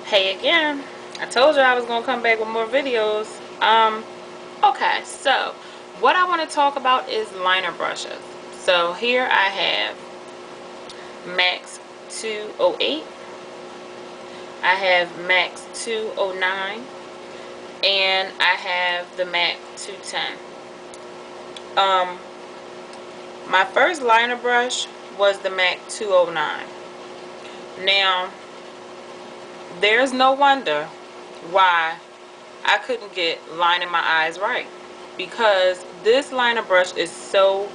Hey again. I told you I was gonna come back with more videos. Okay, so what I want to talk about is liner brushes. So here I have Max 208. I have Max 209, and I have the Max 210. My first liner brush was the Max 209. Now, there's no wonder why I couldn't get lining my eyes right, because this liner brush is so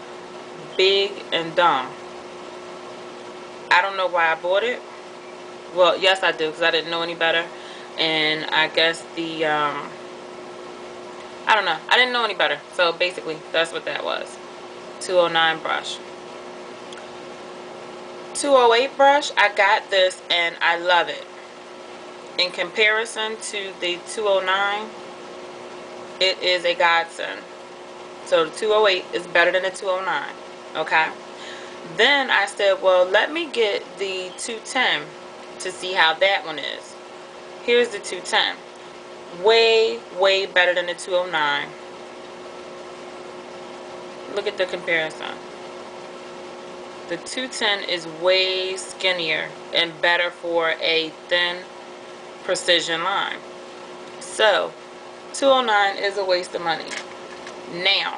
big and dumb. I don't know why I bought it. Well, yes I do, because I didn't know any better, and I guess I don't know, I didn't know any better, so basically that's what that was. 209 brush. 208 brush, I got this and I love it. In comparison to the 209, it is a godsend. So the 208 is better than the 209. Okay. Then I said, well, let me get the 210 to see how that one is. Here's the 210. Way better than the 209. Look at the comparison. The 210 is way skinnier and better for a thin precision line. So 209 is a waste of money. Now,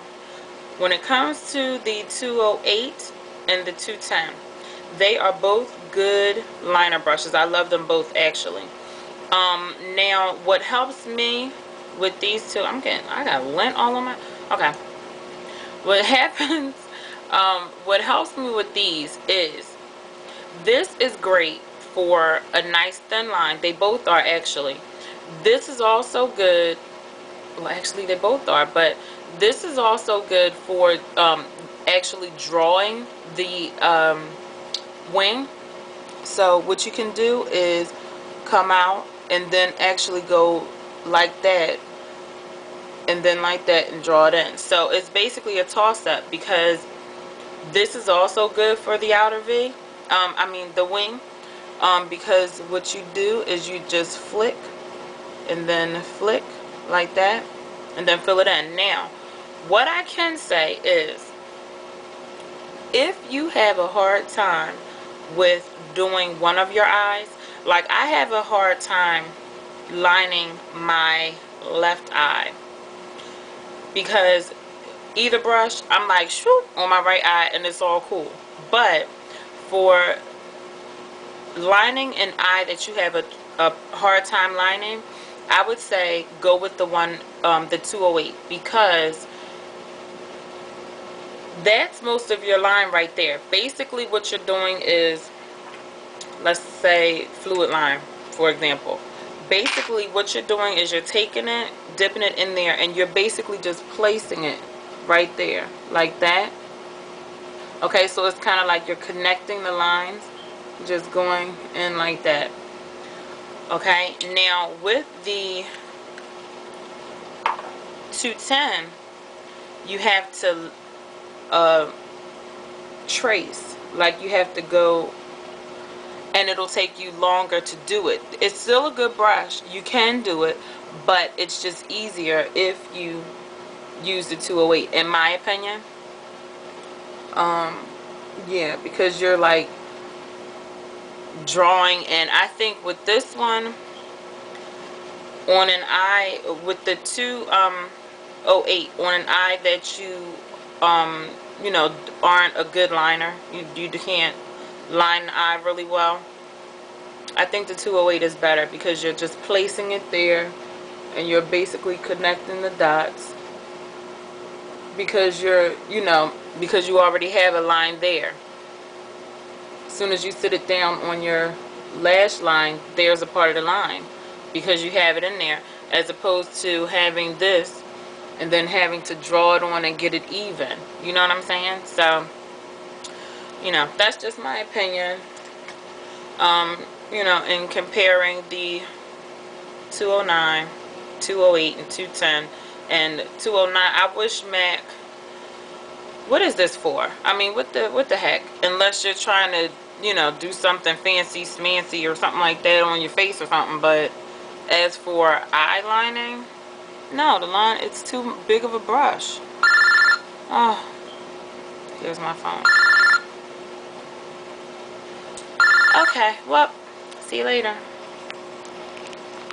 when it comes to the 208 and the 210, they are both good liner brushes. I love them both, actually. Now what helps me with these two, I got lint all on my, okay. What happens, what helps me with these is, this is great for a nice thin line. They both are, actually. This is also good, well, actually they both are, but this is also good for actually drawing the wing. So what you can do is come out and then actually go like that and then like that and draw it in. So it's basically a toss-up, because this is also good for the outer V, the wing, because what you do is you just flick and then flick like that and then fill it in. Now, what I can say is, if you have a hard time with doing one of your eyes, like I have a hard time lining my left eye, because either brush, I'm like shoop on my right eye and it's all cool. But for lining an eye that you have a hard time lining, I would say go with the one, the 208, because that's most of your line right there. Basically what you're doing is, let's say fluid line, for example. Basically what you're doing is you're taking it, dipping it in there, and you're basically just placing it right there like that. Okay, so it's kind of like you're connecting the lines, just going in like that. Okay, now with the 210, you have to trace, like you have to go, and it'll take you longer to do it. It's still a good brush, you can do it, but it's just easier if you use the 208, in my opinion. Yeah, because you're like drawing, and I think with this one, on an eye, with the 208, on an eye that you know, aren't a good liner, you can't line the eye really well, I think the 208 is better, because you're just placing it there and you're basically connecting the dots, because because you already have a line there. As soon as you sit it down on your lash line, there's a part of the line, because you have it in there, as opposed to having this and then having to draw it on and get it even. You know what I'm saying? So, that's just my opinion. In comparing the 209, 208, and 210, and 209, I wish MAC, what is this for? I mean, what the heck? Unless you're trying to you know, do something fancy smancy or something like that on your face or something. But as for eyelining, no, the line, it's too big of a brush. Oh, here's my phone. Okay, well, see you later.